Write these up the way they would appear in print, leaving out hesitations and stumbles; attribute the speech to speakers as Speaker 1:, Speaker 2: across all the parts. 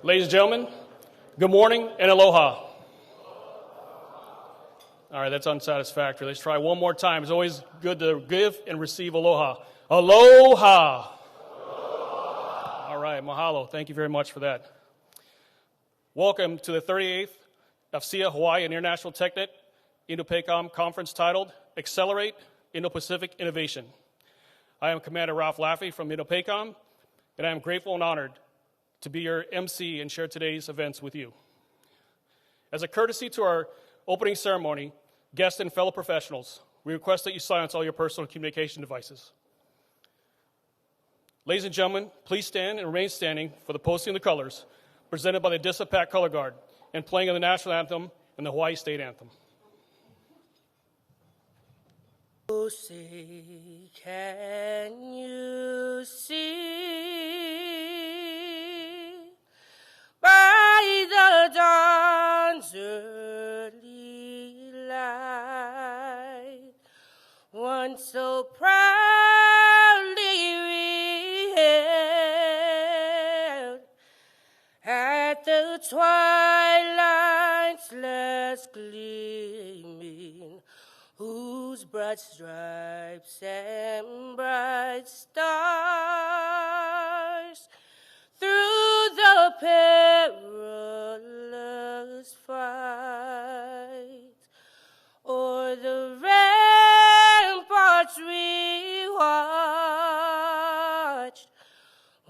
Speaker 1: Ladies and gentlemen, good morning and aloha. All right, that's unsatisfactory. Let's try one more time. It's always good to give and receive aloha. Aloha. All right, mahalo. Thank you very much for that. Welcome to the 38th AFCEA Hawaii International TechNet Indo-PACOM conference titled Accelerate Indo-Pacific Innovation. I am Commander Ralph Laffey from Indo-PACOM, and I am grateful and honored to be your MC and share today's events with you. As a courtesy to our opening ceremony, guests and fellow professionals, we request that you silence all your personal communication devices. Ladies and gentlemen, please stand and remain standing for the posting of the colors presented by the DISA-PAC Color Guard and playing of the national anthem and the Hawaii State Anthem.
Speaker 2: Oh, say, can you see by the dawn's early light, once so proudly we hailed at the twilight's last gleaming, whose broad stripes and bright stars through the perilous fight o'er the ramparts we watched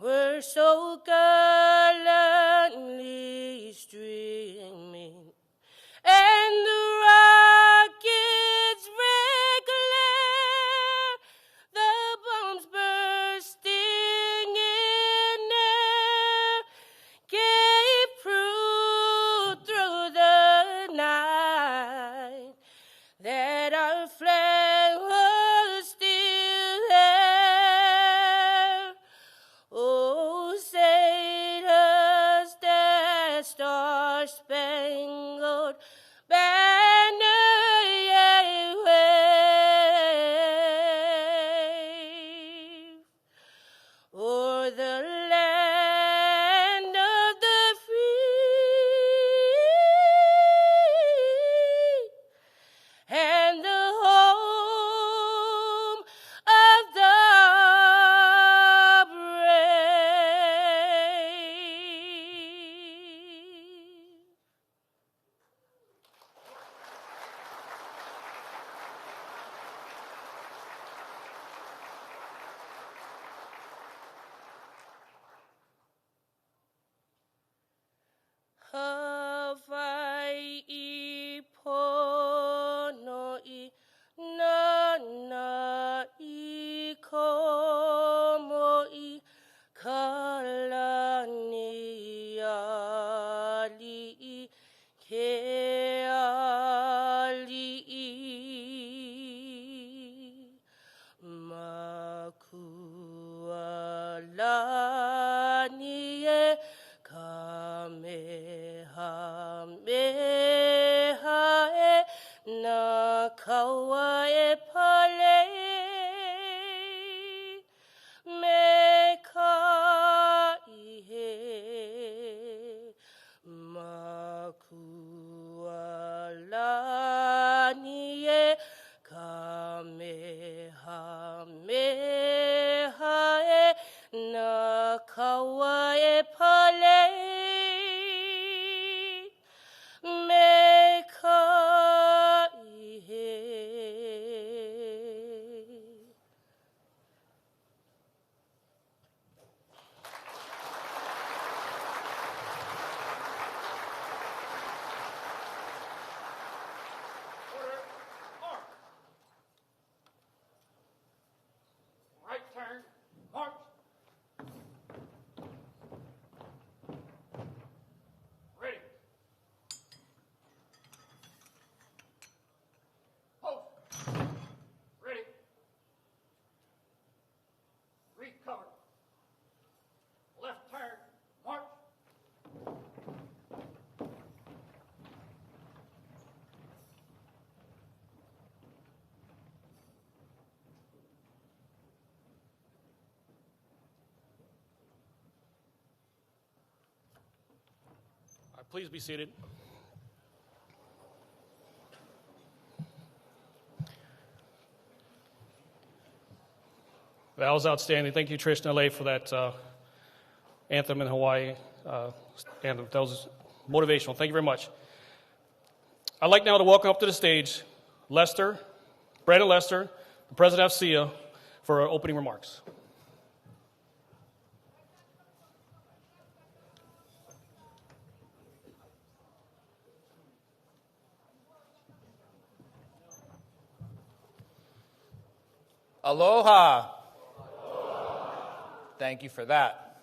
Speaker 2: were so gallantly streaming, and the rockets red glare, the bombs bursting in air, gave proof through the night that our flag was still there. Oh, say does that star-spangled banner yet wave o'er the land of the free and the home of the brave. Hawaii pono I nana I komo I kalani ali I ke ali I makualani e Kamehameha e na kaua e pale me ka ihe makualani e Kamehameha e na kaua e pale me ka ihe.
Speaker 1: Order, march. Right turn, march. Ready. Post. Ready. Recover. Left turn, march. Please be seated. That was outstanding. Thank you, Trish and LA, for that anthem in Hawaii. Anthem. That was motivational. Thank you very much. I'd like now to welcome up to the stage Brandon Lester, the president of FCA, for opening remarks.
Speaker 3: Aloha. Thank you for that.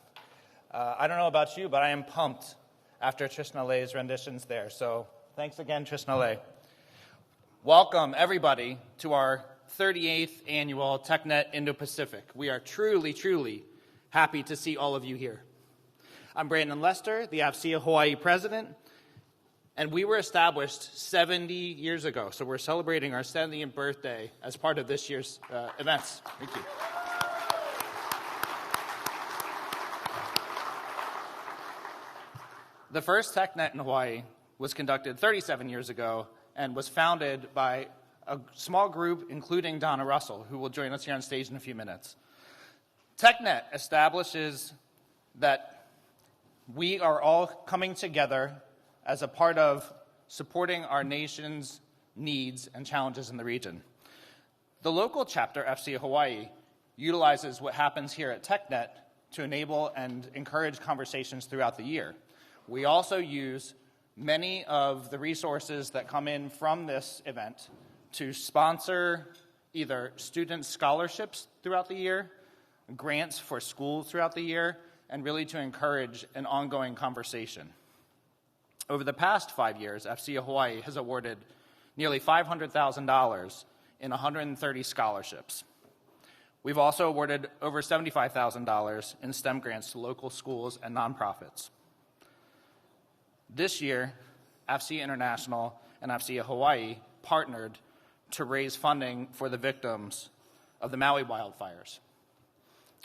Speaker 3: I don't know about you, but I am pumped after Tristan Lay's renditions there. So thanks again, Tristan Lay. Welcome, everybody, to our 38th annual TechNet Indo-Pacific. We are truly, truly happy to see all of you here. I'm Brandon Lester, the AFCEA Hawaii president, and we were established 70 years ago. So we're celebrating our 70th birthday as part of this year's events. Thank you. The first TechNet in Hawaii was conducted 37 years ago and was founded by a small group, including Donna Russell, who will join us here on stage in a few minutes. TechNet establishes that we are all coming together as a part of supporting our nation's needs and challenges in the region. The local chapter, FCA Hawaii, utilizes what happens here at TechNet to enable and encourage conversations throughout the year. We also use many of the resources that come in from this event to sponsor either student scholarships throughout the year, grants for schools throughout the year, and really to encourage an ongoing conversation. Over the past 5 years, FCA Hawaii has awarded nearly $500,000 in 130 scholarships. We've also awarded over $75,000 in STEM grants to local schools and nonprofits. This year, FCA International and FCA Hawaii partnered to raise funding for the victims of the Maui wildfires.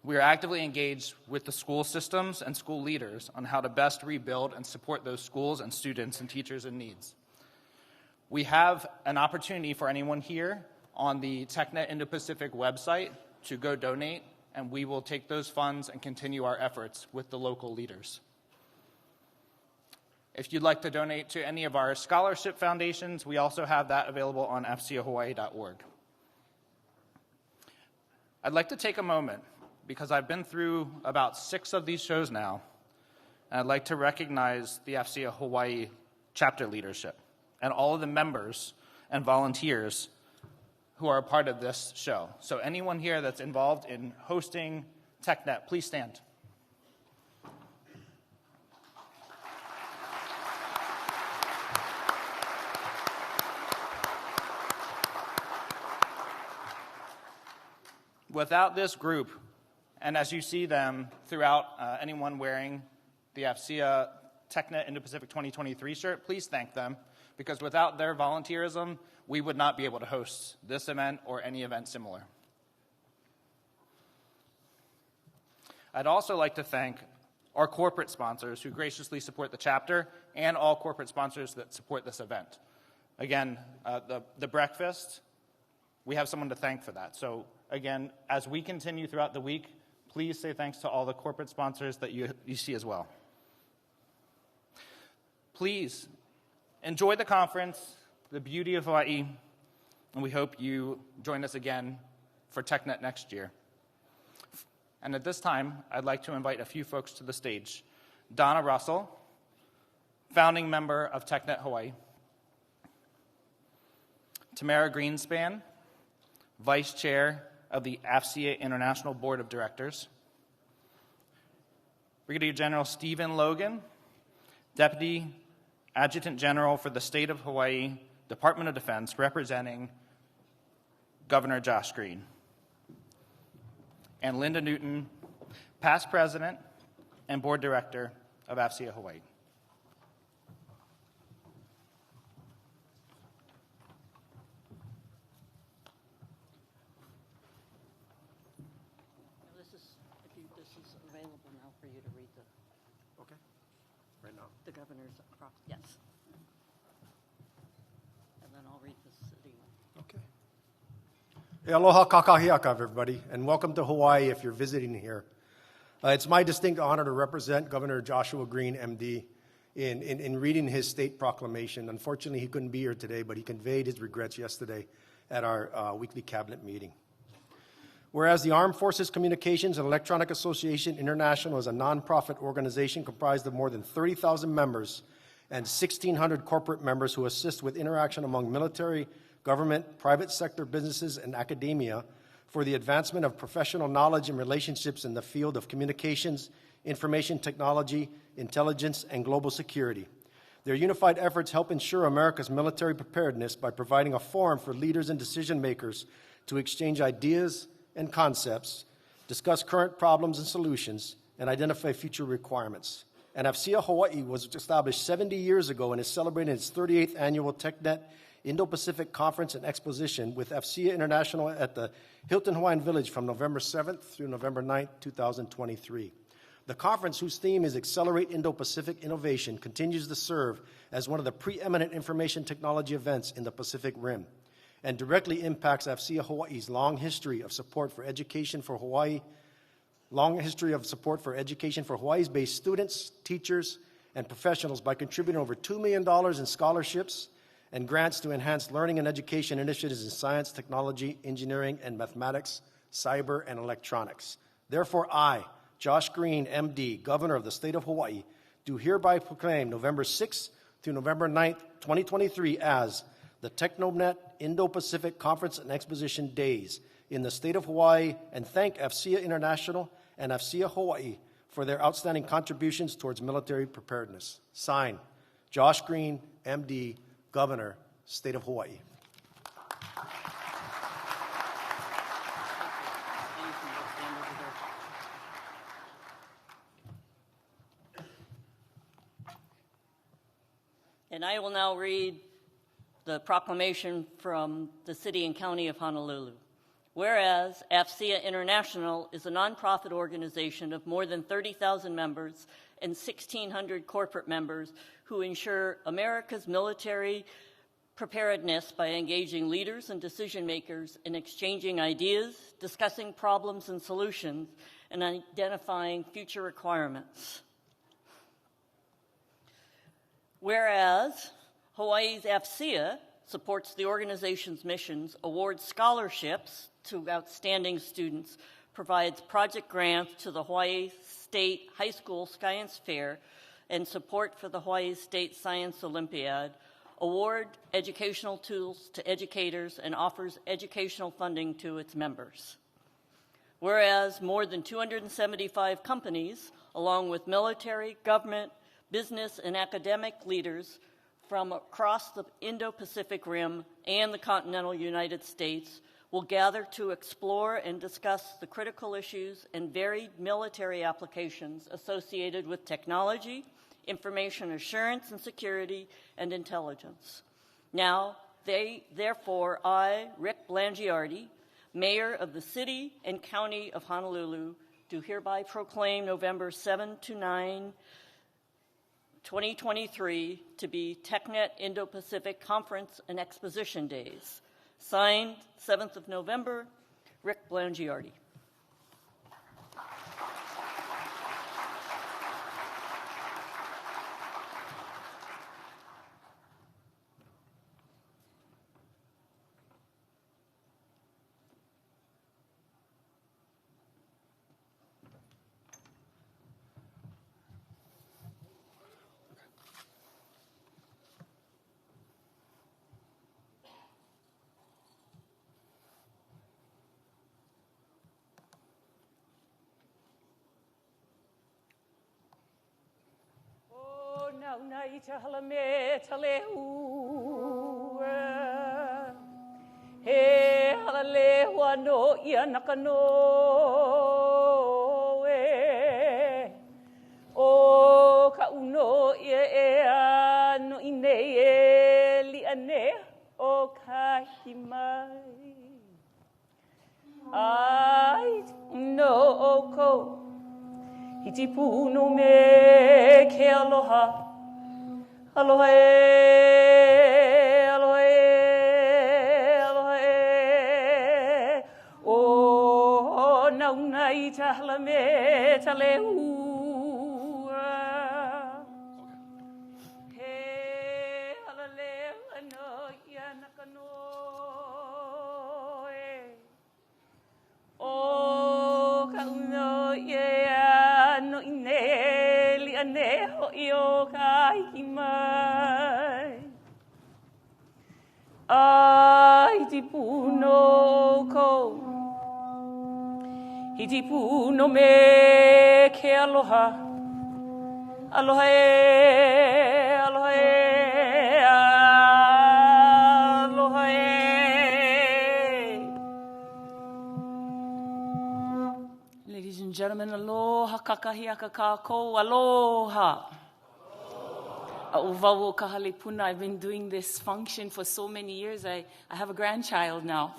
Speaker 3: We are actively engaged with the school systems and school leaders on how to best rebuild and support those schools and students and teachers in needs. We have an opportunity for anyone here on the TechNet Indo-Pacific website to go donate, and we will take those funds and continue our efforts with the local leaders. If you'd like to donate to any of our scholarship foundations, we also have that available on fcahawaii.org. I'd like to take a moment, because I've been through about 6 of these shows now, and I'd like to recognize the FCA Hawaii chapter leadership and all of the members and volunteers who are a part of this show. So anyone here that's involved in hosting TechNet, please stand. Without this group, and as you see them throughout, anyone wearing the FCA TechNet Indo-Pacific 2023 shirt, please thank them, because without their volunteerism, we would not be able to host this event or any event similar. I'd also like to thank our corporate sponsors who graciously support the chapter and all corporate sponsors that support this event. Again, the breakfast, we have someone to thank for that. So again, as we continue throughout the week, please say thanks to all the corporate sponsors that you see as well. Please enjoy the conference, the beauty of Hawaii, and we hope you join us again for TechNet next year. And at this time, I'd like to invite a few folks to the stage. Donna Russell, founding member of TechNet Hawaii. Tamara Greenspan, vice chair of the AFCEA International Board of Directors. Brigadier General Stephen Logan, Deputy Adjutant General for the State of Hawaii, Department of Defense, representing Governor Josh Green. And Linda Newton, past president and board director of AFCEA Hawaii.
Speaker 4: This is available now for you to read the.
Speaker 3: Okay.
Speaker 4: right now.
Speaker 5: The governor's, yes. And then I'll read the city.
Speaker 4: Okay. Hey, aloha kakahiaka, everybody, and welcome to Hawaii if you're visiting here. It's my distinct honor to represent Governor Joshua Green, MD, in reading his state proclamation. Unfortunately, he couldn't be here today, but he conveyed his regrets yesterday at our weekly cabinet meeting. Whereas the Armed Forces Communications and Electronic Association International is a nonprofit organization comprised of more than 30,000 members and 1,600 corporate members who assist with interaction among military, government, private sector businesses, and academia for the advancement of professional knowledge and relationships in the field of communications, information technology, intelligence, and global security. Their unified efforts help ensure America's military preparedness by providing a forum for leaders and decision makers to exchange ideas and concepts, discuss current problems and solutions, and identify future requirements. And AFCEA Hawaii was established 70 years ago and is celebrating its 38th annual TechNet Indo-Pacific Conference and Exposition with AFCEA International at the Hilton Hawaiian Village from November 7th through November 9th, 2023. The conference, whose theme is Accelerate Indo-Pacific Innovation, continues to serve as one of the preeminent information technology events in the Pacific Rim, and directly impacts AFCEA Hawaii's long history of support for education for Hawaii, Hawaii-based students, teachers, and professionals by contributing over $2 million in scholarships and grants to enhance learning and education initiatives in science, technology, engineering, and mathematics, cyber, and electronics. Therefore, I, Josh Green, MD, Governor of the State of Hawaii, do hereby proclaim November 6th through November 9th, 2023 as the TechnoNet Indo-Pacific Conference and Exposition Days in the state of Hawaii, and thank AFCEA International and AFCEA Hawaii for their outstanding contributions towards military preparedness. Signed, Josh Green, MD, Governor, State of Hawaii.
Speaker 5: And I will now read the proclamation from the City and County of Honolulu. Whereas AFCEA International is a nonprofit organization of more than 30,000 members and 1,600 corporate members who ensure America's military preparedness by engaging leaders and decision makers in exchanging ideas, discussing problems and solutions, and identifying future requirements. Whereas Hawaii's AFCEA supports the organization's missions, awards scholarships to outstanding students, provides project grants to the Hawaii State High School Science Fair, and support for the Hawaii State Science Olympiad, award educational tools to educators, and offers educational funding to its members. Whereas more than 275 companies, along with military, government, business, and academic leaders from across the Indo-Pacific Rim and the continental United States will gather to explore and discuss the critical issues and varied military applications associated with technology, information assurance and security, and intelligence. Now, therefore, I, Rick Blangiardi, Mayor of the City and County of Honolulu, do hereby proclaim November 7 to 9, 2023 to be TechNet Indo-Pacific Conference and Exposition Days. Signed, 7th of November, Rick Blangiardi.
Speaker 2: Nauna I te hala me te lehu he hala lehua no ia nakano o ka uno ia e no inei e li ane o ka himai ai no o ko Hiti puno me ke aloha. Aloha e, aloha e, aloha e. O nauna I tahala me tale ua. He halale ano ia nakano e. O ka uno ia no ine li ane ho I o ka hiki mai. Ai ti puno ko. Hiti puno me ke aloha. Aloha e, aloha e, aloha e. Ladies and gentlemen, aloha kakahiaka kākou, aloha. A'uvau kahale puna. I've been doing this function for so many years. I have a grandchild now.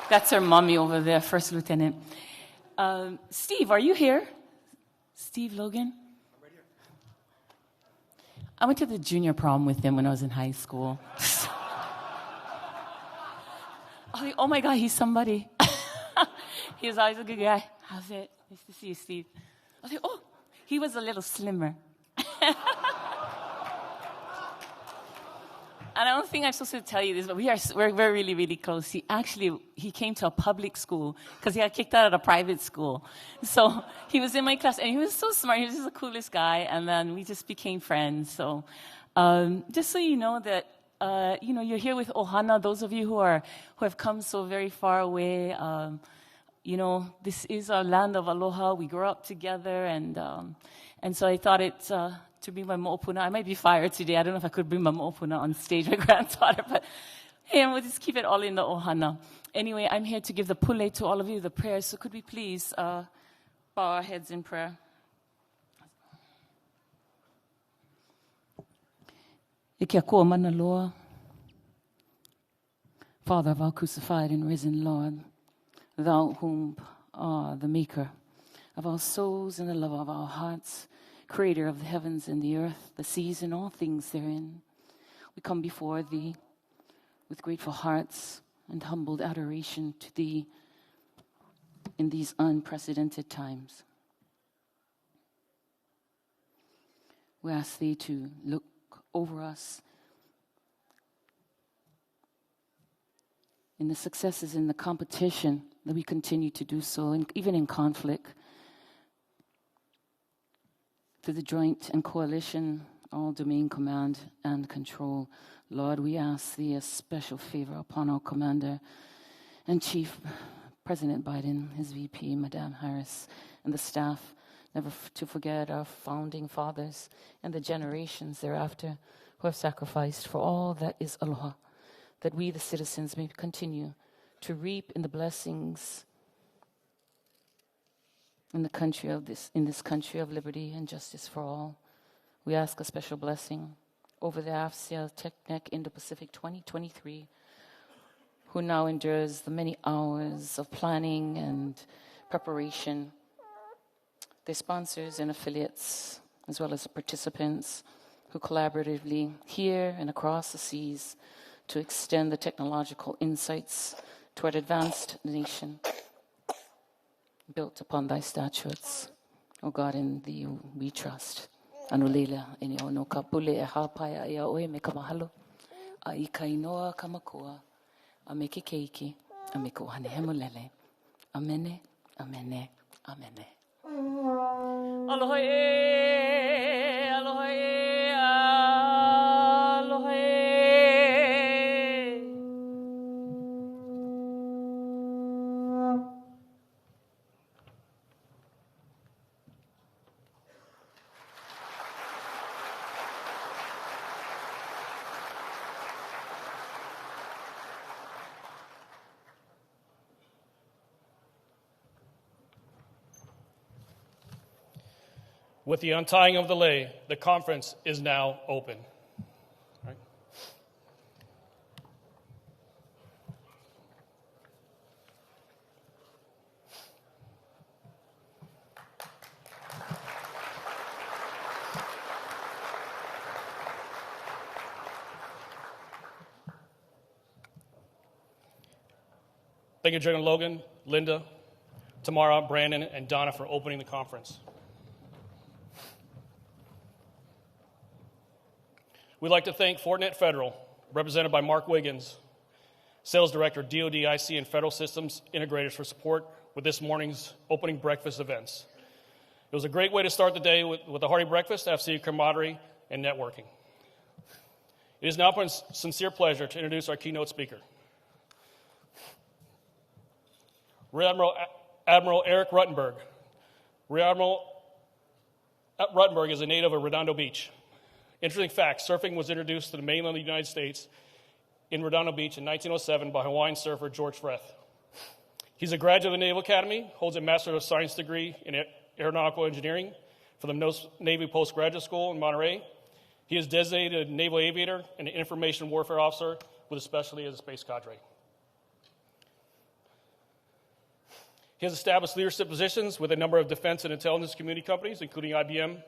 Speaker 2: That's her mommy over there, First Lieutenant. Steve, are you here? Steve Logan? I'm right here. I went to the junior prom with him when I was in high school. Oh my God, he's somebody. He was always a good guy. How's it? Nice to see you, Steve. I was like, oh, he was a little slimmer. And I don't think I'm supposed to tell you this, but we're really, really close. He came to a public school because he got kicked out of a private school. So he was in my class, and he was so smart. He was just the coolest guy, and then we just became friends. So just so you know that, you're here with Ohana. Those of you who have come so very far away, this is our land of aloha. We grew up together, and so I thought it's to bring my mo'opuna. I might be fired today. I don't know if I could bring my mo'opuna on stage, my granddaughter, but hey, we'll just keep it all in the ohana. Anyway, I'm here to give the pule to all of you, the prayers. So could we please bow our heads in prayer? Ike akua mana loa. Father of our crucified and risen Lord, thou whom art the maker of our souls and the lover of our hearts, creator of the heavens and the earth, the seas and all things therein. We come before thee with grateful hearts and humbled adoration to thee in these unprecedented times. We ask thee to look over us in the successes in the competition, that we continue to do so, and even in conflict, through the joint and coalition, all domain command and control. Lord, we ask thee a special favor upon our commander and chief, President Biden, his VP, Madame Harris, and the staff, never to forget our founding fathers and the generations thereafter who have sacrificed for all that is aloha, that we, the citizens, may continue to reap in the blessings in this country of liberty and justice for all. We ask a special blessing over the AFCEA TechNet Indo-Pacific 2023, who now endures the many hours of planning and preparation. Their sponsors and affiliates, as well as the participants who collaboratively here and across the seas to extend the technological insights toward advanced nation built upon thy statutes. O God, in thee we trust. Anulela ene ono kapule e hapaya ia oe me kamahalo. A I kainoa kamakua. A me ke keiki. A me ko hane hemolele. Amene, amene, amene. Aloha e, aloha e, aloha e.
Speaker 1: With the untying of the lei, the conference is now open. Right. Thank you, General Logan, Linda, Tamara, Brandon, and Donna for opening the conference. We'd like to thank Fortinet Federal, represented by Mark Wiggins, Sales Director, DoD, IC, and Federal Systems Integrators for support with this morning's opening breakfast events. It was a great way to start the day with a hearty breakfast, FC camaraderie, and networking. It is now my sincere pleasure to introduce our keynote speaker. Rear Admiral Eric Ruttenberg. Rear Admiral Ruttenberg is a native of Redondo Beach. Interesting fact, surfing was introduced to the mainland of the United States in Redondo Beach in 1907 by Hawaiian surfer George Frith. He's a graduate of the Naval Academy, holds a Master of Science degree in Aeronautical Engineering from the Navy Postgraduate School in Monterey. He is designated a Naval Aviator and an Information Warfare Officer with a specialty as a Space Cadre. He has established leadership positions with a number of defense and intelligence community companies, including IBM,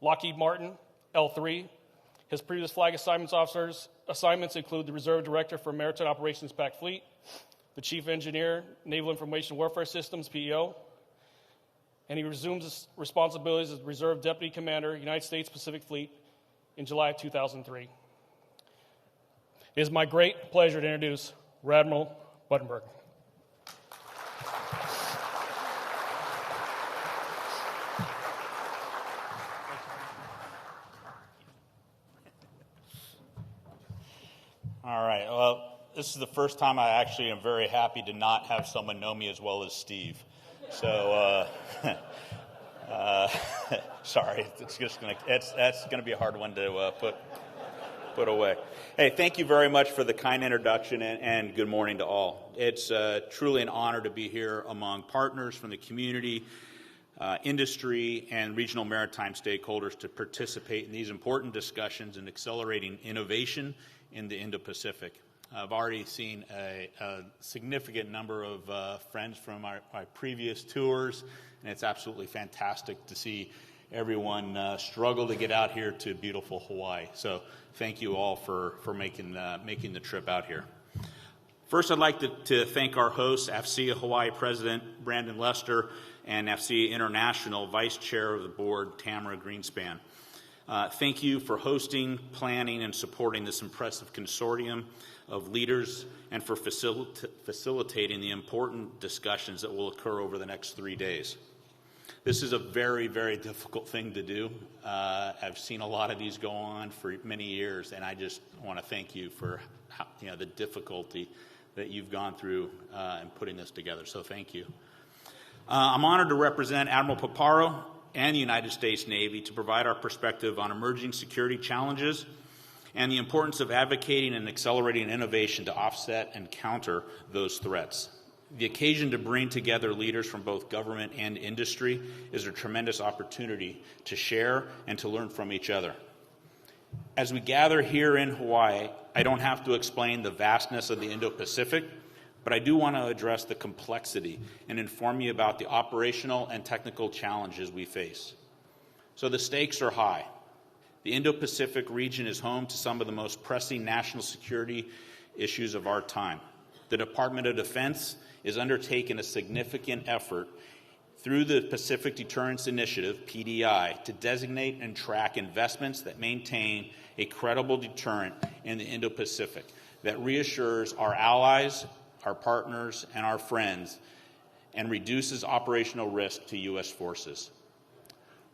Speaker 1: Lockheed Martin, L3. His previous flag assignments include the Reserve Director for Maritime Operations Pac Fleet, the Chief Engineer, Naval Information Warfare Systems, PEO, and he resumes his responsibilities as Reserve Deputy Commander, United States Pacific Fleet, in July of 2003. It is my great pleasure to introduce Rear Admiral Ruttenberg.
Speaker 6: All right. Well, this is the first time I actually am very happy to not have someone know me as well as Steve. So, sorry, that's gonna be a hard one to put away. Hey, thank you very much for the kind introduction, and good morning to all. It's truly an honor to be here among partners from the community, industry, and regional maritime stakeholders to participate in these important discussions in accelerating innovation in the Indo-Pacific. I've already seen a significant number of friends from my previous tours, and it's absolutely fantastic to see everyone struggle to get out here to beautiful Hawaii. So thank you all for making the trip out here. First, I'd like to thank our hosts, AFCEA Hawaii President Brandon Lester and AFCEA International Vice Chair of the Board, Tamara Greenspan. Thank you for hosting, planning, and supporting this impressive consortium of leaders and for facilitating the important discussions that will occur over the next 3 days. This is a very, very difficult thing to do. I've seen a lot of these go on for many years, and I just want to thank you for the difficulty that you've gone through in putting this together, so thank you. I'm honored to represent Admiral Paparo and the United States Navy to provide our perspective on emerging security challenges and the importance of advocating and accelerating innovation to offset and counter those threats. The occasion to bring together leaders from both government and industry is a tremendous opportunity to share and to learn from each other. As we gather here in Hawaii, I don't have to explain the vastness of the Indo-Pacific, but I do want to address the complexity and inform you about the operational and technical challenges we face. So the stakes are high. The Indo-Pacific region is home to some of the most pressing national security issues of our time. The Department of Defense is undertaking a significant effort through the Pacific Deterrence Initiative, PDI, to designate and track investments that maintain a credible deterrent in the Indo-Pacific that reassures our allies, our partners, and our friends, and reduces operational risk to U.S. forces.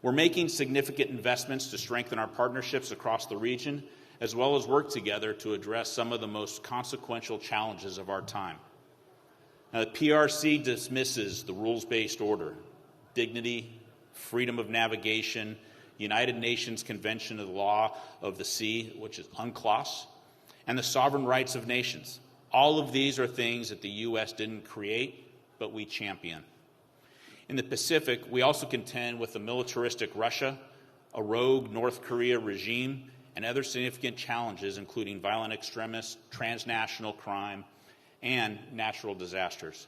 Speaker 6: We're making significant investments to strengthen our partnerships across the region, as well as work together to address some of the most consequential challenges of our time. Now, the PRC dismisses the rules-based order, dignity, freedom of navigation, United Nations Convention of the Law of the Sea, which is UNCLOS, and the sovereign rights of nations. All of these are things that the U.S. didn't create, but we champion. In the Pacific, we also contend with a militaristic Russia, a rogue North Korea regime, and other significant challenges, including violent extremists, transnational crime, and natural disasters.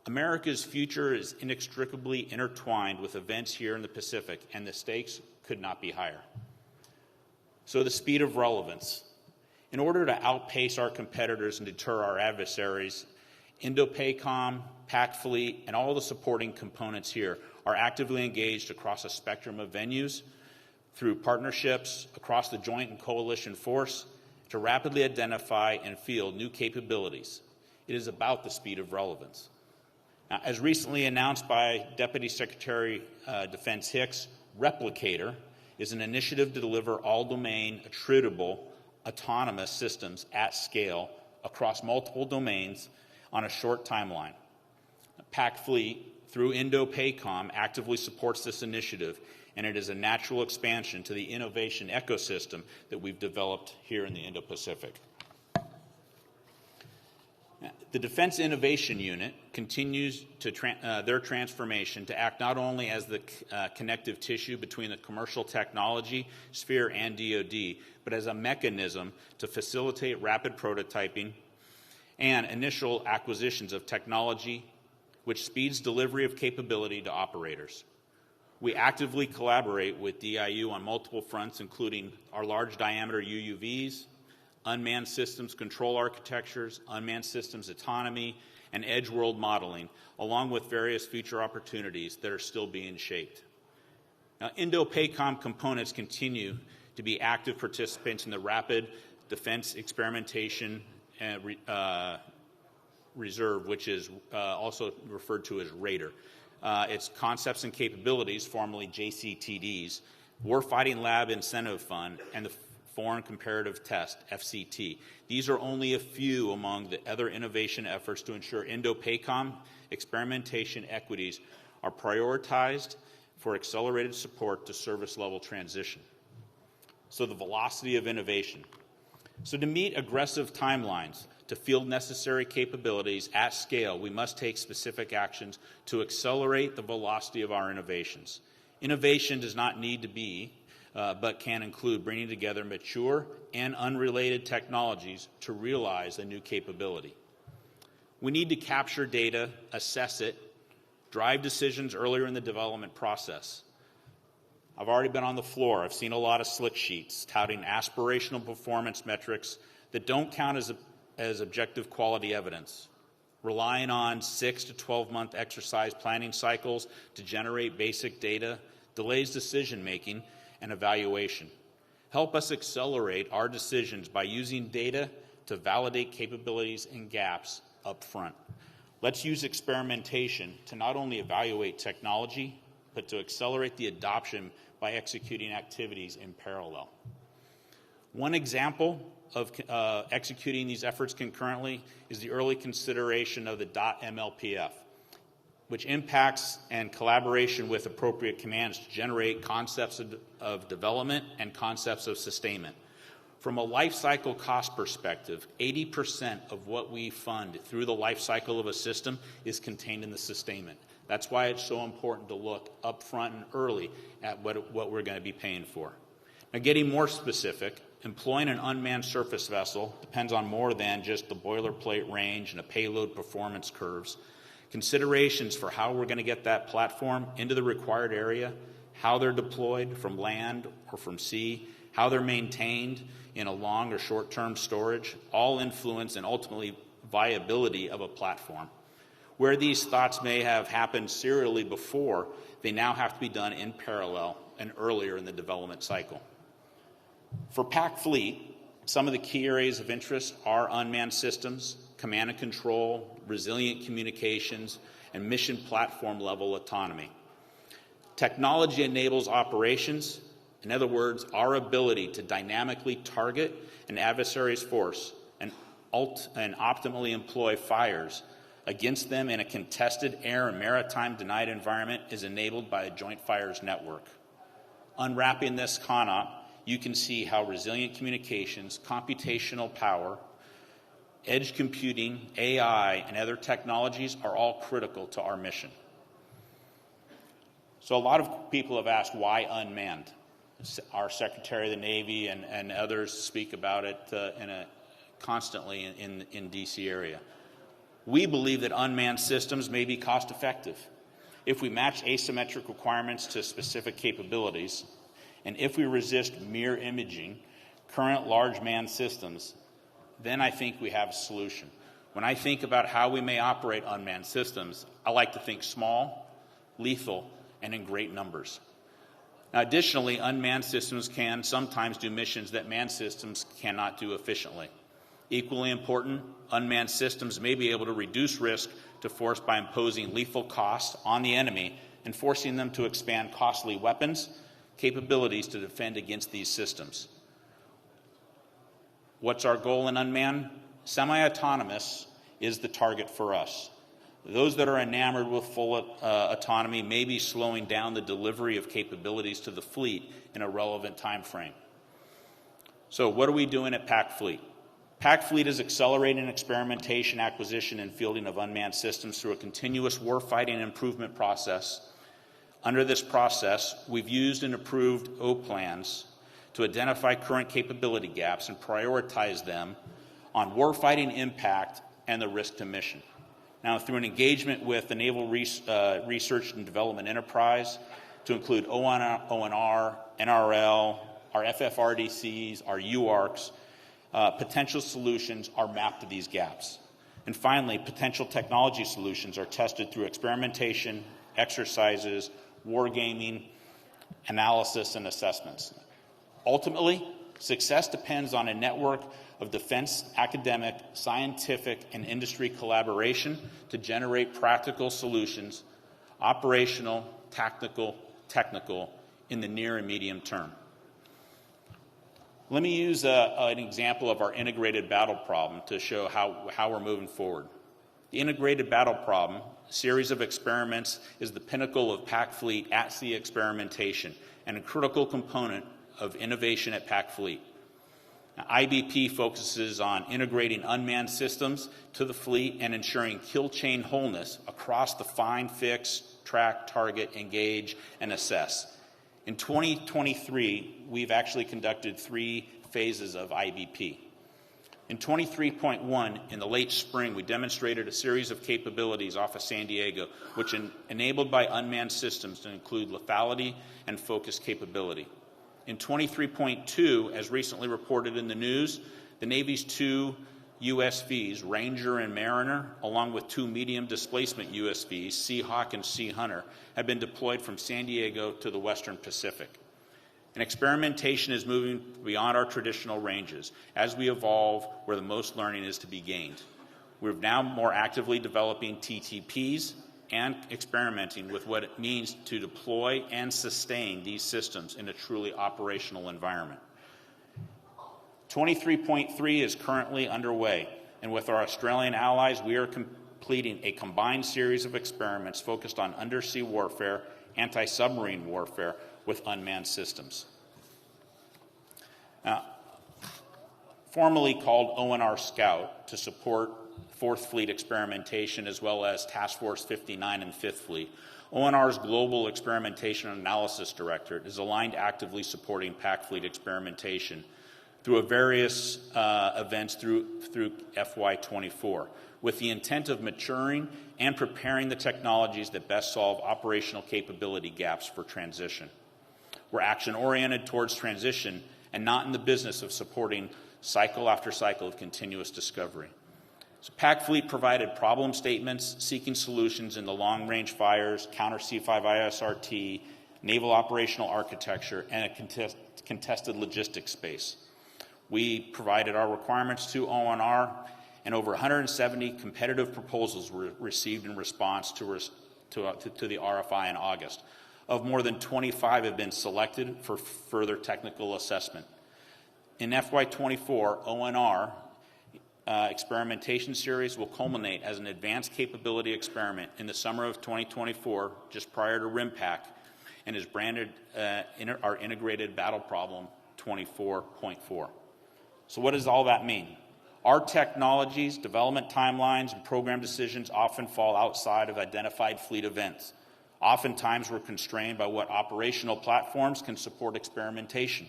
Speaker 6: America's future is inextricably intertwined with events here in the Pacific, and the stakes could not be higher. So the speed of relevance. In order to outpace our competitors and deter our adversaries INDOPACOM, PAC-Fleet, and all the supporting components here are actively engaged across a spectrum of venues through partnerships across the joint and coalition force to rapidly identify and field new capabilities. It is about the speed of relevance. Now, as recently announced by Deputy Secretary Defense Hicks, Replicator is an initiative to deliver all-domain, attritable, autonomous systems at scale across multiple domains on a short timeline. PAC-Fleet, through INDOPACOM, actively supports this initiative, and it is a natural expansion to the innovation ecosystem that we've developed here in the Indo-Pacific. The Defense Innovation Unit continues their transformation to act not only as the connective tissue between the commercial technology sphere and DoD, but as a mechanism to facilitate rapid prototyping and initial acquisitions of technology, which speeds delivery of capability to operators. We actively collaborate with DIU on multiple fronts, including our large diameter UUVs, unmanned systems control architectures, unmanned systems autonomy, and edge world modeling, along with various future opportunities that are still being shaped. Now, INDOPACOM components continue to be active participants in the Rapid Defense Experimentation Reserve, which is also referred to as RADAR. Its Concepts and Capabilities, formerly JCTDs, Warfighting Lab Incentive Fund, and the Foreign Comparative Test, FCT. These are only a few among the other innovation efforts to ensure INDOPACOM experimentation equities are prioritized for accelerated support to service level transition. So the velocity of innovation. So to meet aggressive timelines, to field necessary capabilities at scale, we must take specific actions to accelerate the velocity of our innovations. Innovation does not need to be but can include bringing together mature and unrelated technologies to realize a new capability. We need to capture data, assess it, drive decisions earlier in the development process. I've already been on the floor. I've seen a lot of slick sheets touting aspirational performance metrics that don't count as objective quality evidence, relying on 6 to 12-month exercise planning cycles to generate basic data, delays decision-making, and evaluation. Help us accelerate our decisions by using data to validate capabilities and gaps up front. Let's use experimentation to not only evaluate technology, but to accelerate the adoption by executing activities in parallel. One example of executing these efforts concurrently is the early consideration of the .MLPF, which impacts and collaboration with appropriate commands to generate concepts of development and concepts of sustainment. From a life cycle cost perspective, 80% of what we fund through the life cycle of a system is contained in the sustainment. That's why it's so important to look up front and early at what we're going to be paying for. Now, getting more specific, employing an unmanned surface vessel depends on more than just the boilerplate range and a payload performance curves. Considerations for how we're going to get that platform into the required area, how they're deployed from land or from sea, how they're maintained in a long or short-term storage, all influence and ultimately viability of a platform. Where these thoughts may have happened serially before, they now have to be done in parallel and earlier in the development cycle. For PAC-Fleet, some of the key areas of interest are unmanned systems, command and control, resilient communications, and mission platform level autonomy. Technology enables operations. In other words, our ability to dynamically target an adversary's force and optimally employ fires against them in a contested air and maritime denied environment is enabled by a joint fires network. Unwrapping this CONOP, you can see how resilient communications, computational power, edge computing, AI, and other technologies are all critical to our mission. So a lot of people have asked why unmanned. Our Secretary of the Navy and others speak about it constantly in D.C. area. We believe that unmanned systems may be cost effective if we match asymmetric requirements to specific capabilities, and if we resist mirror imaging current large manned systems, then I think we have a solution. When I think about how we may operate unmanned systems, I like to think small, lethal, and in great numbers. Now, additionally, unmanned systems can sometimes do missions that manned systems cannot do efficiently. Equally important, unmanned systems may be able to reduce risk to force by imposing lethal costs on the enemy and forcing them to expand costly weapons, capabilities to defend against these systems. What's our goal in unmanned? Semi-autonomous is the target for us. Those that are enamored with full autonomy may be slowing down the delivery of capabilities to the fleet in a relevant time frame. So what are we doing at Pac Fleet? Pac Fleet is accelerating experimentation, acquisition, and fielding of unmanned systems through a continuous warfighting improvement process. Under this process, we've used and approved O-plans to identify current capability gaps and prioritize them on warfighting impact and the risk to mission. Now, through an engagement with the Naval Research and Development Enterprise to include ONR, NRL, our FFRDCs, our UARCs, potential solutions are mapped to these gaps. And finally, potential technology solutions are tested through experimentation, exercises, wargaming, analysis, and assessments. Ultimately, success depends on a network of defense, academic, scientific, and industry collaboration to generate practical solutions, operational, tactical, technical, in the near and medium term. Let me use an example of our integrated battle problem to show how we're moving forward. The integrated battle problem, a series of experiments, is the pinnacle of Pac Fleet at-sea experimentation and a critical component of innovation at Pac Fleet. Now, IBP focuses on integrating unmanned systems to the fleet and ensuring kill chain wholeness across the find, fix, track, target, engage, and assess. In 2023, we've actually conducted 3 phases of IBP. In 23.1, in the late spring, we demonstrated a series of capabilities off of San Diego, which enabled by unmanned systems to include lethality and focus capability. In 23.2, as recently reported in the news, the Navy's 2 USVs, Ranger and Mariner, along with 2 medium displacement USVs, Seahawk and Sea Hunter, have been deployed from San Diego to the Western Pacific. And experimentation is moving beyond our traditional ranges as we evolve where the most learning is to be gained. We're now more actively developing TTPs and experimenting with what it means to deploy and sustain these systems in a truly operational environment. 23.3 is currently underway, and with our Australian allies, we are completing a combined series of experiments focused on undersea warfare, anti-submarine warfare with unmanned systems. Now, formerly called ONR Scout to support 4th Fleet experimentation as well as Task Force 59 and 5th Fleet, ONR's Global Experimentation and Analysis Directorate is aligned actively supporting Pac Fleet experimentation through various events through FY24, with the intent of maturing and preparing the technologies that best solve operational capability gaps for transition. We're action-oriented towards transition and not in the business of supporting cycle after cycle of continuous discovery. So Pac Fleet provided problem statements, seeking solutions in the long-range fires, counter C5ISRT, naval operational architecture, and a contested logistics space. We provided our requirements to ONR, and over 170 competitive proposals were received in response to the RFI in August. Of more than 25 have been selected for further technical assessment. In FY24, ONR experimentation series will culminate as an advanced capability experiment in the summer of 2024, just prior to RIMPAC, and is branded our Integrated Battle Problem 24.4. So what does all that mean? Our technologies, development timelines, and program decisions often fall outside of identified fleet events. Oftentimes, we're constrained by what operational platforms can support experimentation.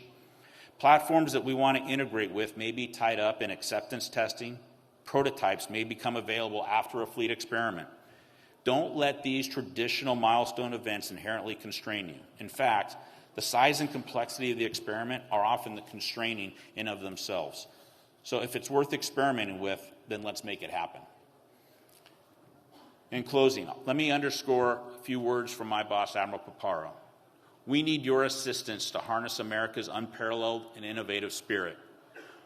Speaker 6: Platforms that we want to integrate with may be tied up in acceptance testing. Prototypes may become available after a fleet experiment. Don't let these traditional milestone events inherently constrain you. In fact, the size and complexity of the experiment are often the constraining in of themselves. So if it's worth experimenting with, then let's make it happen. In closing, let me underscore a few words from my boss, Admiral Paparo. We need your assistance to harness America's unparalleled and innovative spirit.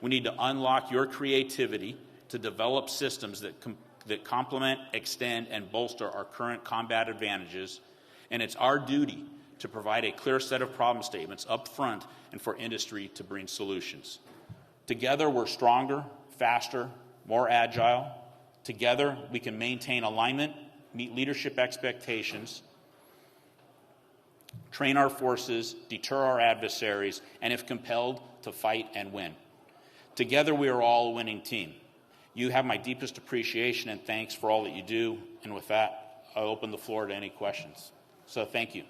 Speaker 6: We need to unlock your creativity to develop systems that complement, extend, and bolster our current combat advantages, and it's our duty to provide a clear set of problem statements up front and for industry to bring solutions. Together, we're stronger, faster, more agile. Together, we can maintain alignment, meet leadership expectations, train our forces, deter our adversaries, and if compelled, to fight and win. Together, we are all a winning team. You have my deepest appreciation and thanks for all that you do. And with that, I'll open the floor to any questions. So thank you.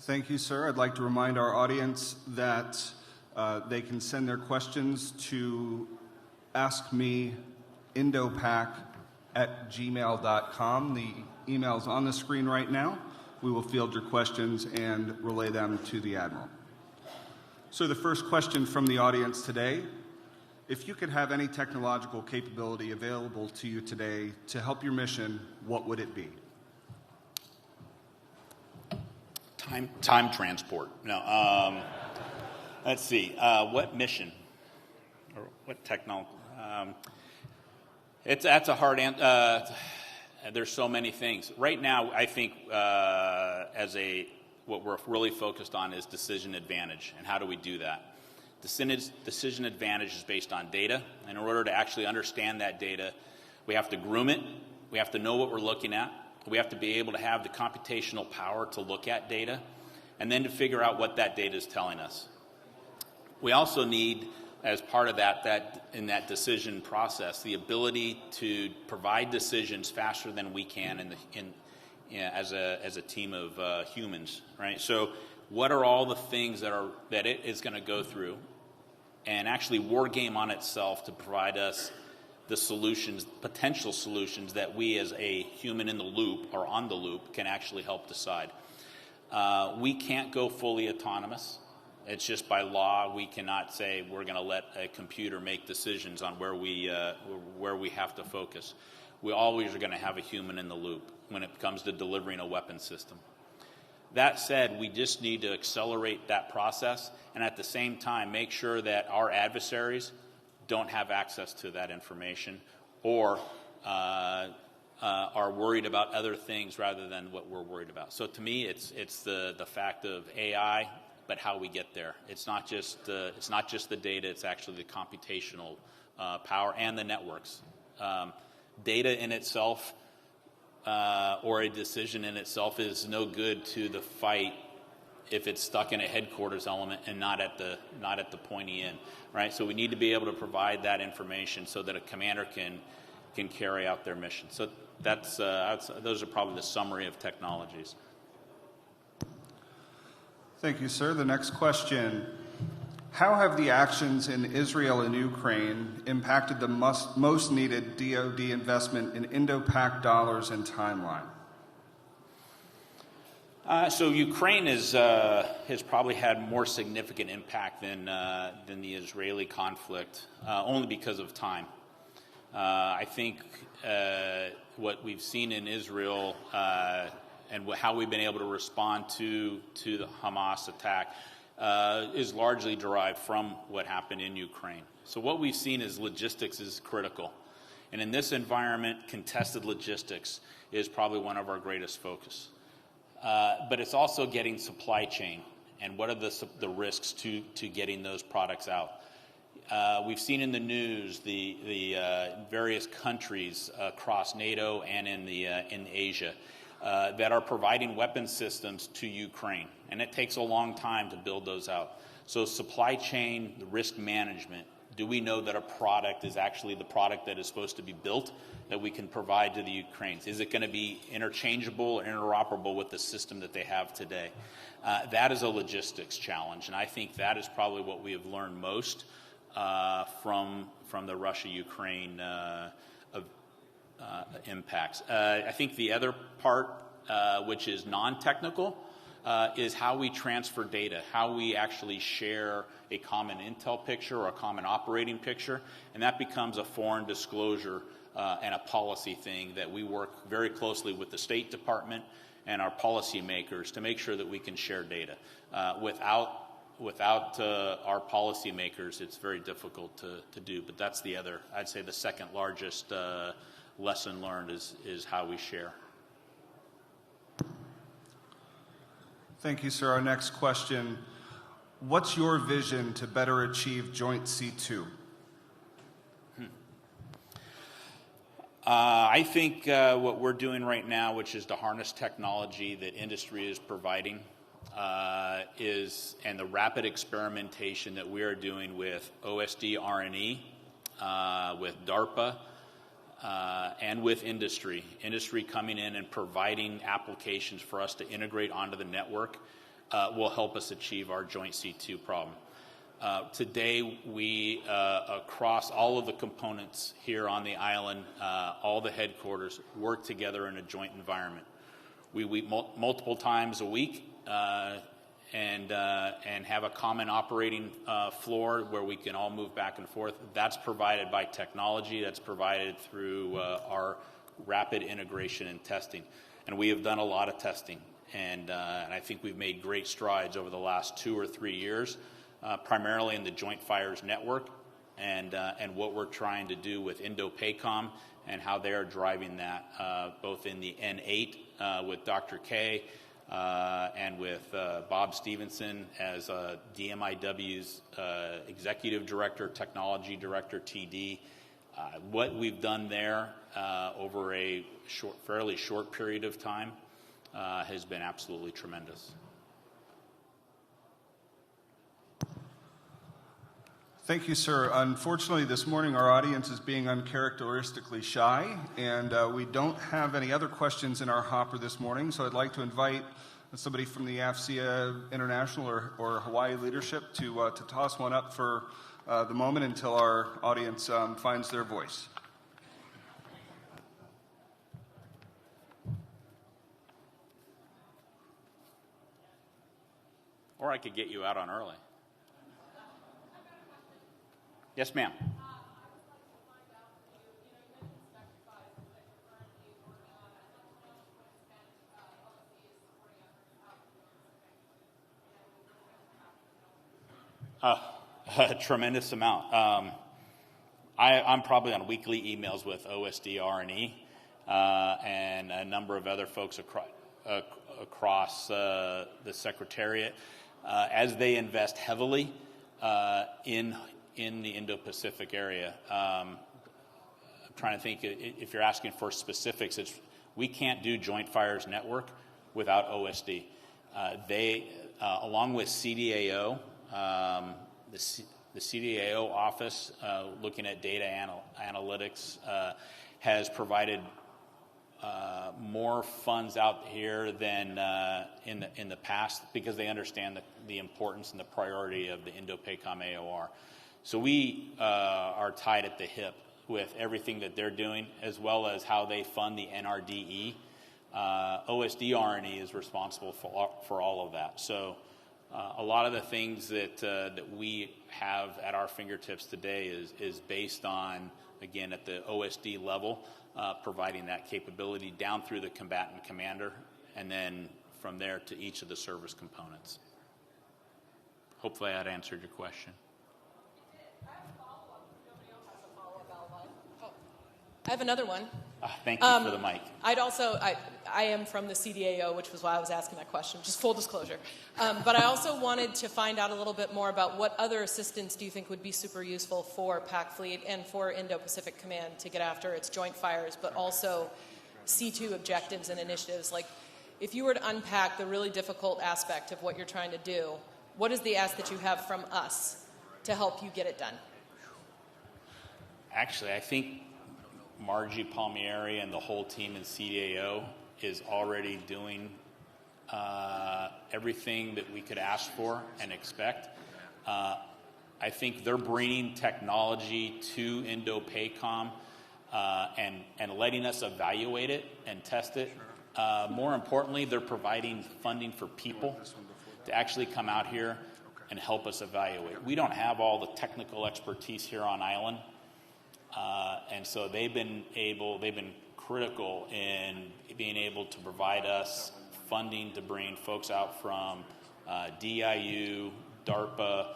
Speaker 7: Thank you, sir. I'd like to remind our audience that they can send their questions to askmeindopac@gmail.com. The email's on the screen right now. We will field your questions and relay them to the Admiral. So the first question from the audience today: if you could have any technological capability available to you today to help your mission, what would it be?
Speaker 6: Time transport. No. Let's see. What mission or what technology? That's a hard answer. There's so many things. Right now, I think what we're really focused on is decision advantage, and how do we do that? Decision advantage is based on data, and in order to actually understand that data, we have to groom it, we have to know what we're looking at, we have to be able to have the computational power to look at data, and then to figure out what that data is telling us. We also need, as part of that in that decision process, the ability to provide decisions faster than we can as a team of humans, right? So, what are all the things that it is going to go through, and actually war game on itself to provide us the solutions, potential solutions that we as a human in the loop or on the loop can actually help decide. We can't go fully autonomous. It's just by law we cannot say we're going to let a computer make decisions on where we have to focus. We always are going to have a human in the loop when it comes to delivering a weapon system. That said, we just need to accelerate that process, and at the same time make sure that our adversaries don't have access to that information, or are worried about other things rather than what we're worried about. So to me, it's the fact of AI, but how we get there. It's not just the data; it's actually the computational power and the networks. Data in itself, or a decision in itself, is no good to the fight if it's stuck in a headquarters element and not at the pointy end, right? So we need to be able to provide that information so that a commander can carry out their mission. So those are probably the summary of technologies.
Speaker 7: Thank you, sir. The next question: how have the actions in Israel and Ukraine impacted the most needed DoD investment in Indo-Pac dollars and timeline?
Speaker 6: So Ukraine has probably had more significant impact than the Israeli conflict, only because of time. I think what we've seen in Israel and how we've been able to respond to the Hamas attack is largely derived from what happened in Ukraine. So what we've seen is logistics is critical. And in this environment, contested logistics is probably one of our greatest focus. But it's also getting supply chain, and what are the risks to getting those products out. We've seen in the news the various countries across NATO and in Asia that are providing weapon systems to Ukraine, and it takes a long time to build those out. So supply chain, the risk management. Do we know that a product is actually the product that is supposed to be built that we can provide to the Ukrainians? Is it going to be interchangeable or interoperable with the system that they have today? That is a logistics challenge, and I think that is probably what we have learned most from the Russia-Ukraine impacts. I think the other part, which is non-technical, is how we transfer data, how we actually share a common intel picture or a common operating picture, and that becomes a foreign disclosure and a policy thing that we work very closely with the State Department and our policymakers to make sure that we can share data. Without our policymakers, it's very difficult to do. But that's the other, I'd say the second largest lesson learned is how we share.
Speaker 7: Thank you, sir. Our next question, what's your vision to better achieve Joint C2?
Speaker 6: I think what we're doing right now, which is to harness technology that industry is providing, and the rapid experimentation that we are doing with OSD R&E, with DARPA, and with industry coming in and providing applications for us to integrate onto the network will help us achieve our Joint C2 problem. Today, we, across all of the components here on the island, all the headquarters, work together in a joint environment. We meet multiple times a week and have a common operating floor where we can all move back and forth. That's provided by technology. That's provided through our rapid integration and testing. And we have done a lot of testing. And I think we've made great strides over the last 2 or 3 years, primarily in the Joint Fires Network and what we're trying to do with Indo-PACOM and how they are driving that, both in the N8 with Dr. K and with Bob Stevenson as DMIW's Executive Director, Technology Director, TD. What we've done there over a fairly short period of time has been absolutely tremendous.
Speaker 7: Thank you, sir. Unfortunately, this morning our audience is being uncharacteristically shy, and we don't have any other questions in our hopper this morning, so I'd like to invite somebody from the AFCEA International or Hawaii leadership to toss one up for the moment until our audience finds their voice.
Speaker 6: Or I could get you out on early. Yes, ma'am. A tremendous amount. I'm probably on weekly emails with OSD R&E and a number of other folks across the Secretariat as they invest heavily in the Indo-Pacific area. I'm trying to think if you're asking for specifics. We can't do Joint Fires Network without OSD. They, along with CDAO, the CDAO office looking at data analytics has provided more funds out here than in the past because they understand the importance and the priority of the Indo-PACOM AOR. So we are tied at the hip with everything that they're doing, as well as how they fund the NRDE. OSD R&E is responsible for all of that. So a lot of the things that we have at our fingertips today is based on, again, at the OSD level, providing that capability down through the combatant commander, and then from there to each of the service components. Hopefully that answered your question.
Speaker 8: I have another one.
Speaker 6: Thank you for the mic.
Speaker 8: I am from the CDAO, which was why I was asking that question, just full disclosure. But I also wanted to find out a little bit more about what other assistance do you think would be super useful for PAC Fleet and for Indo-Pacific Command to get after its joint fires, but also C2 objectives and initiatives. Like, if you were to unpack the really difficult aspect of what you're trying to do, what is the ask that you have from us to help you get it done?
Speaker 6: Actually, I think Margie Palmieri and the whole team in CDAO is already doing everything that we could ask for and expect. I think they're bringing technology to Indo-PACOM and letting us evaluate it and test it More importantly, they're providing funding for people to actually come out here and help us evaluate. We don't have all the technical expertise here on island, and so they've been critical in being able to provide us funding to bring folks out from DIU, DARPA,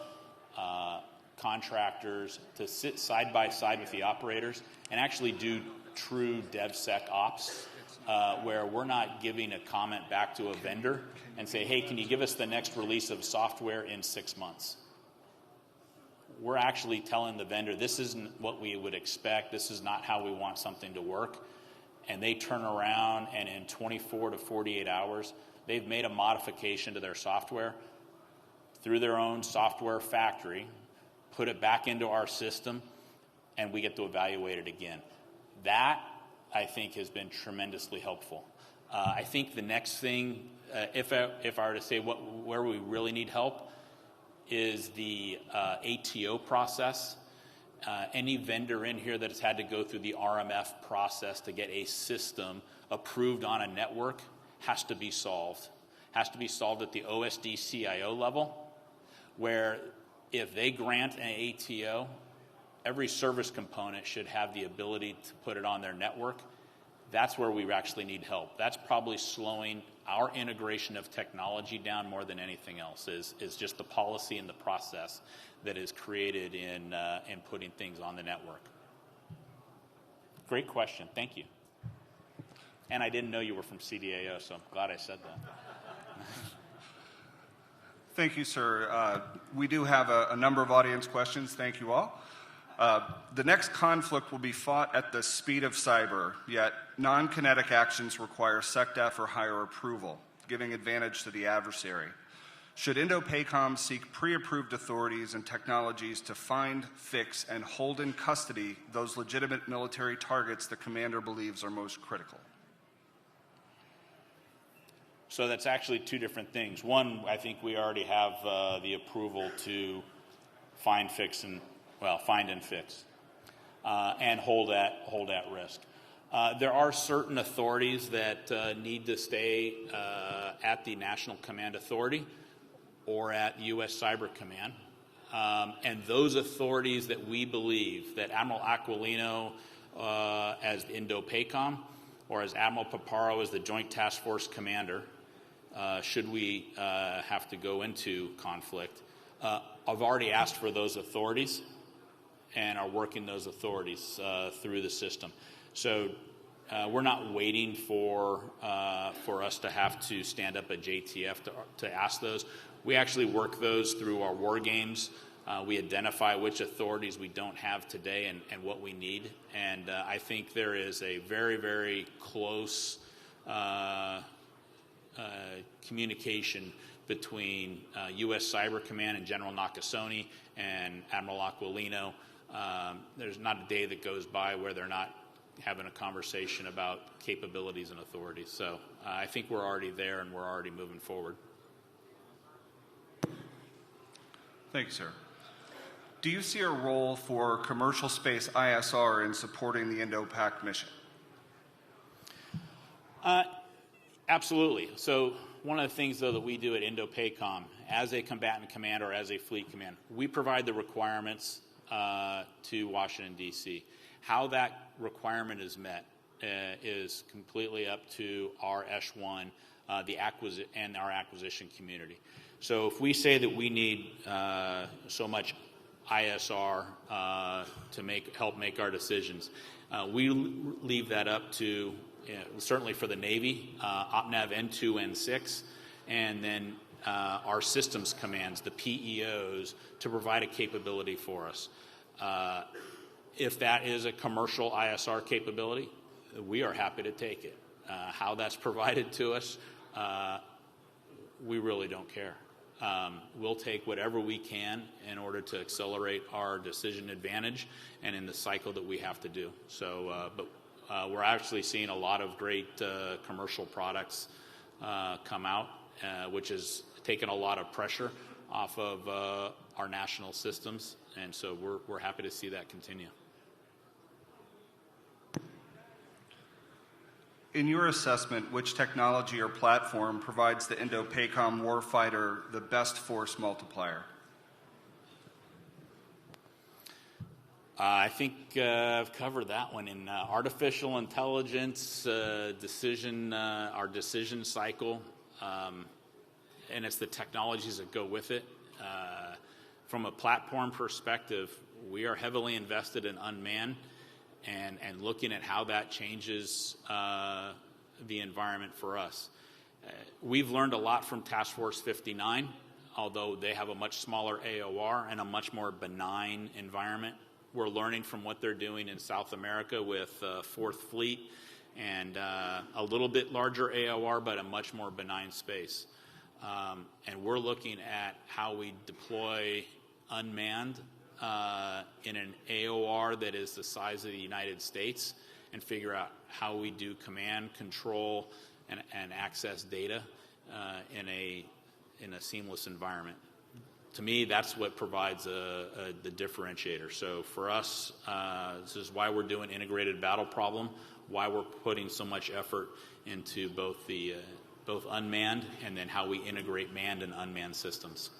Speaker 6: contractors to sit side by side with the operators and actually do true DevSecOps, where we're not giving a comment back to a vendor and say, hey, can you give us the next release of software in 6 months? We're actually telling the vendor, this isn't what we would expect, this is not how we want something to work. And they turn around and in 24 to 48 hours, they've made a modification to their software through their own software factory, put it back into our system, and we get to evaluate it again. That, I think, has been tremendously helpful. I think the next thing, if I were to say where we really need help, is the ATO process. Any vendor in here that has had to go through the RMF process to get a system approved on a network has to be solved. Has to be solved at the OSD CIO level, where if they grant an ATO, every service component should have the ability to put it on their network. That's where we actually need help. That's probably slowing our integration of technology down more than anything else, is just the policy and the process that is created in putting things on the network. Great question. Thank you. And I didn't know you were from CDAO, so I'm glad I said that.
Speaker 7: Thank you, sir. We do have a number of audience questions. Thank you all. The next conflict will be fought at the speed of cyber, yet non-kinetic actions require SecDef or higher approval, giving advantage to the adversary. Should Indo-PACOM seek pre-approved authorities and technologies to find, fix, and hold in custody those legitimate military targets the commander believes are most critical?
Speaker 6: So that's actually two different things. One, I think we already have the approval to find and fix, and hold at risk. There are certain authorities that need to stay at the National Command Authority or at U.S. Cyber Command. And those authorities that we believe that Admiral Aquilino as Indo-PACOM or as Admiral Paparo as the Joint Task Force Commander, should we have to go into conflict, I've already asked for those authorities and are working those authorities through the system. So we're not waiting for us to have to stand up a JTF to ask those. We actually work those through our war games. We identify which authorities we don't have today and what we need. And I think there is a very, very close communication between U.S. Cyber Command and General Nakasone and Admiral Aquilino. There's not a day that goes by where they're not having a conversation about capabilities and authorities. So I think we're already there and we're already moving forward.
Speaker 7: Thank you, sir. Do you see a role for commercial space ISR in supporting the Indo-PAC mission?
Speaker 6: Absolutely. So one of the things, though, that we do at Indo-PACOM as a combatant command or as a fleet command, we provide the requirements to Washington, D.C. How that requirement is met is completely up to our Echelon, and our acquisition community. So if we say that we need so much ISR to help make our decisions, we leave that up to, certainly for the Navy, OPNAV N2, N6, and then our systems commands, the PEOs, to provide a capability for us. If that is a commercial ISR capability, we are happy to take it. How that's provided to us, we really don't care. We'll take whatever we can in order to accelerate our decision advantage and in the cycle that we have to do. So, but we're actually seeing a lot of great commercial products come out, which has taken a lot of pressure off of our national systems, and so we're happy to see that continue.
Speaker 7: In your assessment, which technology or platform provides the Indo-PACOM warfighter the best force multiplier?
Speaker 6: I think I've covered that one in artificial intelligence, our decision cycle, and it's the technologies that go with it. From a platform perspective, we are heavily invested in unmanned and looking at how that changes the environment for us. We've learned a lot from Task Force 59, although they have a much smaller AOR and a much more benign environment. We're learning from what they're doing in South America with 4th Fleet and a little bit larger AOR, but a much more benign space. And we're looking at how we deploy unmanned in an AOR that is the size of the United States and figure out how we do command, control, and access data in a seamless environment. To me, that's what provides the differentiator. So for us, this is why we're doing integrated battle problem, why we're putting so much effort into both unmanned and then how we integrate manned and unmanned systems.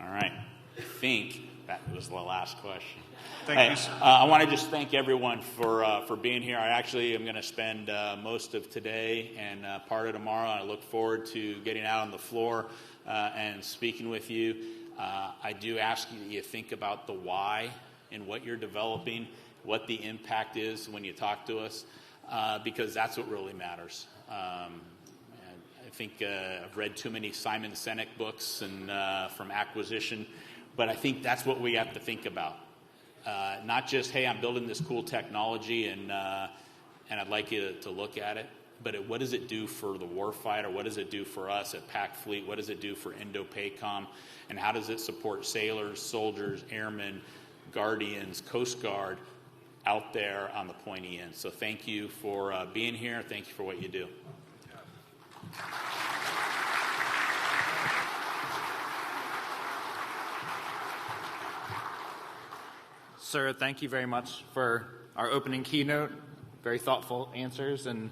Speaker 6: All right. I think that was the last question.
Speaker 7: Thank you.
Speaker 6: I want to just thank everyone for being here. I actually am going to spend most of today and part of tomorrow. I look forward to getting out on the floor and speaking with you. I do ask you that you think about the why and what you're developing, what the impact is when you talk to us, because that's what really matters. I think I've read too many Simon Sinek books and from acquisition, but I think that's what we have to think about. Not just, hey, I'm building this cool technology and I'd like you to look at it, but what does it do for the warfighter? What does it do for us at PAC Fleet? What does it do for Indo-PACOM? And how does it support sailors, soldiers, airmen, Guardians, Coast Guard out there on the pointy end? So thank you for being here. Thank you for what you do.
Speaker 3: Sir, thank you very much for our opening keynote. Very thoughtful answers. And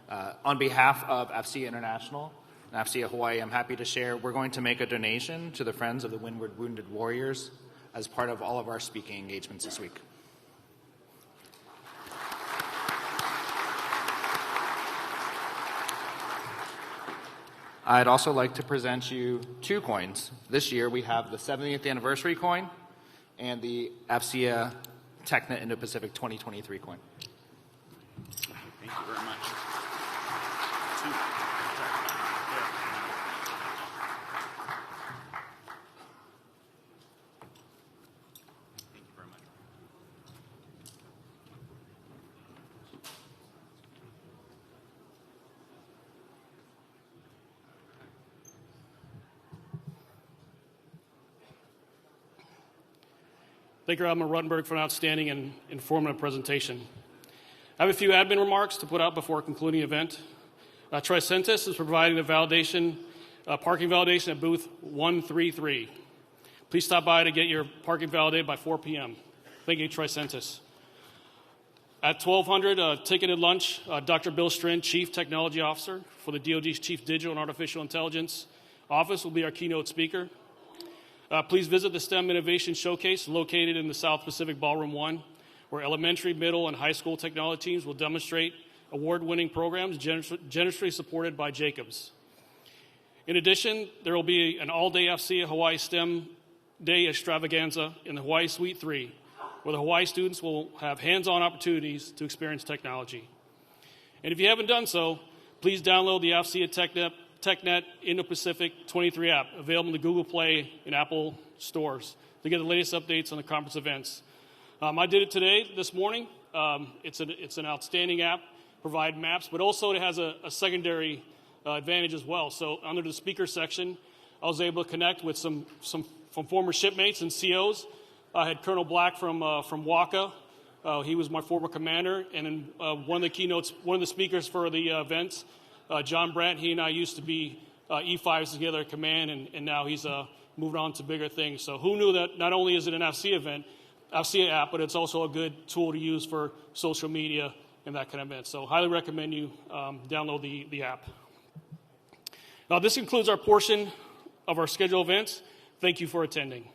Speaker 3: on behalf of AFCEA International and AFCEA Hawaii, I'm happy to share we're going to make a donation to the Friends of the Windward Wounded Warriors as part of all of our speaking engagements this week. I'd also like to present you 2 coins. This year we have the 70th anniversary coin and the AFCEA TechNet Indo-Pacific 2023 coin.
Speaker 6: Thank you very much. Thank you very much.
Speaker 1: Thank you, Admiral Ruttenberg, for an outstanding and informative presentation. I have a few admin remarks to put out before concluding the event. Tricentis is providing a parking validation at booth 133. Please stop by to get your parking validated by 4 p.m. Thank you, Tricentis. At 1200, ticketed lunch, Dr. Bill Strand, Chief Technology Officer for the DoD's Chief Digital and Artificial Intelligence Office, will be our keynote speaker. Please visit the STEM Innovation Showcase located in the South Pacific Ballroom 1, where elementary, middle, and high school technology teams will demonstrate award-winning programs generously supported by Jacobs. In addition, there will be an all-day AFCEA Hawaii STEM Day extravaganza in the Hawaii Suite 3, where the Hawaii students will have hands-on opportunities to experience technology. And if you haven't done so, please download the AFCEA TechNet Indo-Pacific 23 app, available in the Google Play and Apple stores, to get the latest updates on the conference events. I did it this morning. It's an outstanding app, provide maps, but also it has a secondary advantage as well. So under the speaker section, I was able to connect with some former shipmates and COs. I had Colonel Black from WACA. He was my former commander, and then one of the speakers for the events, John Brandt, he and I used to be E5s together at command, and now he's moving on to bigger things. So who knew that not only is it an FCA app, but it's also a good tool to use for social media and that kind of event. So highly recommend you download the app. Now this concludes our portion of our scheduled events. Thank you for attending.